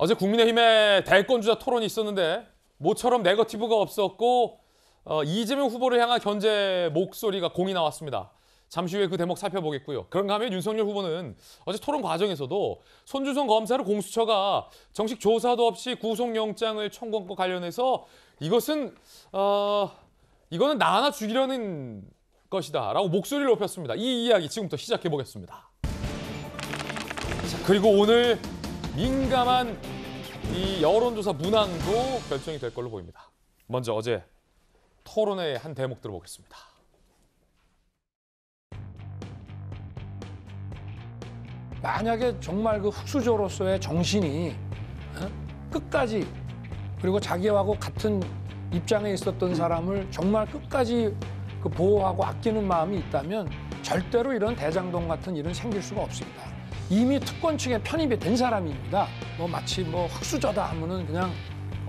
어제 국민의힘의 대권주자 토론이 있었는데 모처럼 네거티브가 없었고 이재명 후보를 향한 견제 목소리가 공이 나왔습니다. 잠시 후에 그 대목 살펴보겠고요. 그런가 하면 윤석열 후보는 어제 토론 과정에서도 손준성 검사를 공수처가 정식 조사도 없이 구속영장을 청구한 것 관련해서 이거는 나 하나 죽이려는 것이다 라고 목소리를 높였습니다. 이 이야기 지금부터 시작해 보겠습니다. 자, 그리고 오늘 민감한 이 여론조사 문항도 결정이 될 걸로 보입니다. 먼저 어제 토론회의 한 대목 들어보겠습니다. 만약에 정말 그 흑수저로서의 정신이 끝까지 그리고 자기하고 같은 입장에 있었던 사람을 정말 끝까지 그 보호하고 아끼는 마음이 있다면 절대로 이런 대장동 같은 일은 생길 수가 없습니다. 이미 특권층에 편입이 된 사람입니다. 마치 흑수저다 하면은 그냥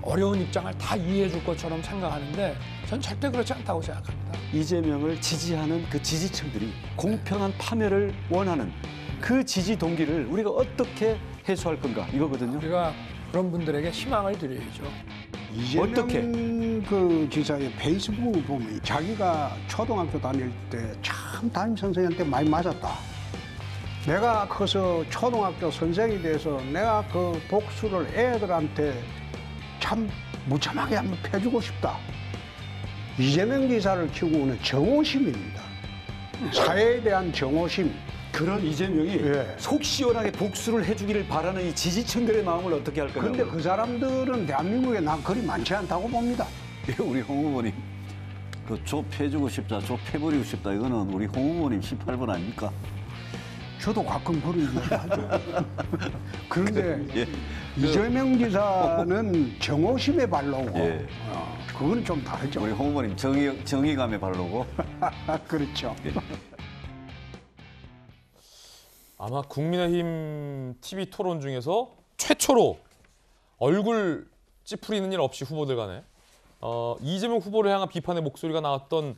어려운 입장을 다 이해해 줄 것처럼 생각하는데 전 절대 그렇지 않다고 생각합니다. 이재명을 지지하는 그 지지층들이 공평한 파멸을 원하는 그 지지 동기를 우리가 어떻게 해소할 건가 이거거든요. 우리가 그런 분들에게 희망을 드려야죠. 이재명 어떻게? 그 지사의 페이스북을 보면 자기가 초등학교 다닐 때 참 담임 선생님한테 많이 맞았다. 내가 커서 초등학교 선생이 돼서 내가 그 복수를 애들한테 참 무참하게 한번 펴주고 싶다. 이재명 지사를 키우고는 정오심입니다. 사회에 대한 정오심. 그런 이재명이 예. 속 시원하게 복수를 해주기를 바라는 이 지지층들의 마음을 어떻게 할 거냐고. 그런데 그 사람들은 대한민국에 난 그리 많지 않다고 봅니다. 우리 홍 후보님 그 조 패주고 싶다, 조 패버리고 싶다 이거는 우리 홍 후보님 18번 아닙니까? 저도 가끔 그런 얘기 하죠. 그런데 예. 이재명 지사는 정오심의 발로고 예. 그건 좀 다르죠. 우리 홍 후보님 정의감에 바르고. 그렇죠. 예. 아마 국민의힘 TV 토론 중에서 최초로 얼굴 찌푸리는 일 없이 후보들 간에 이재명 후보를 향한 비판의 목소리가 나왔던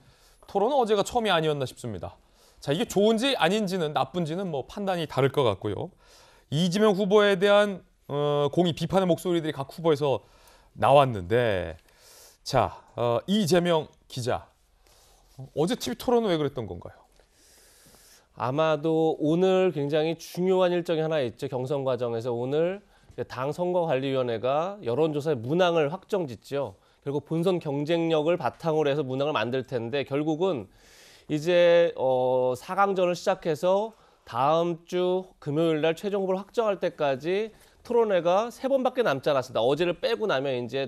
토론은 어제가 처음이 아니었나 싶습니다. 자, 이게 좋은지 아닌지는 나쁜지는 판단이 다를 것 같고요. 이재명 후보에 대한 공의 비판의 목소리들이 각 후보에서 나왔는데 자, 이재명 기자 어제 TV 토론은 왜 그랬던 건가요? 아마도 오늘 굉장히 중요한 일정이 하나 있죠. 경선 과정에서 오늘 당 선거관리위원회가 여론조사의 문항을 확정짓죠. 결국 본선 경쟁력을 바탕으로 해서 문항을 만들 텐데 결국은 이제 4강전을 시작해서 다음 주 금요일 날 최종 후보를 확정할 때까지 토론회가 3번밖에 남지 않았습니다. 어제를 빼고 나면 이제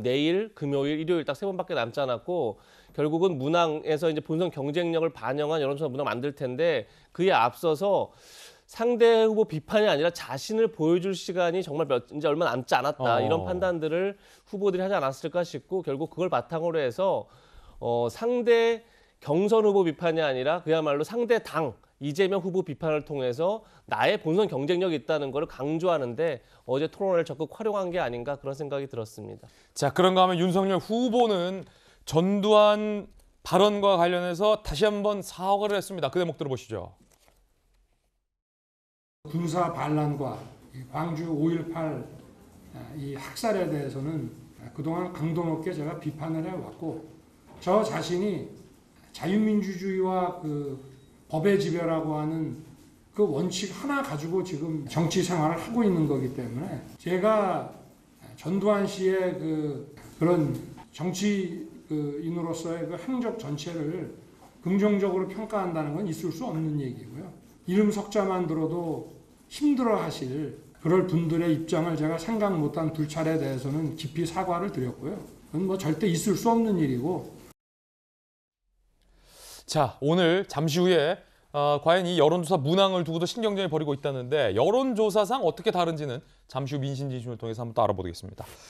내일, 금요일, 일요일 딱 3번밖에 남지 않았고 결국은 문항에서 이제 본선 경쟁력을 반영한 여론조사 문항을 만들 텐데 그에 앞서서 상대 후보 비판이 아니라 자신을 보여줄 시간이 정말 이제 얼마 남지 않았다. 이런 판단들을 후보들이 하지 않았을까 싶고 결국 그걸 바탕으로 해서 상대 경선 후보 비판이 아니라 그야말로 상대 당 이재명 후보 비판을 통해서 나의 본선 경쟁력이 있다는 걸 강조하는데 어제 토론을 적극 활용한 게 아닌가 그런 생각이 들었습니다. 자, 그런가 하면 윤석열 후보는 전두환 발언과 관련해서 다시 한번 사과를 했습니다. 그 대목 들어보시죠. 군사 반란과 광주 5.18 이 학살에 대해서는 그동안 강도 높게 제가 비판을 해왔고 저 자신이 자유민주주의와 그 법의 지배라고 하는 그 원칙 하나 가지고 지금 정치 생활을 하고 있는 거기 때문에 제가 전두환 씨의 그런 정치인으로서의 그 행적 전체를 긍정적으로 평가한다는 건 있을 수 없는 얘기고요. 이름 석자만 들어도 힘들어하실 그럴 분들의 입장을 제가 생각 못한 두 차례에 대해서는 깊이 사과를 드렸고요. 그건 절대 있을 수 없는 일이고. 자, 오늘 잠시 후에 과연 이 여론조사 문항을 두고도 신경전이 벌이고 있다는데 여론조사상 어떻게 다른지는 잠시 후 민심지심을 통해서 한번 또 알아보겠습니다.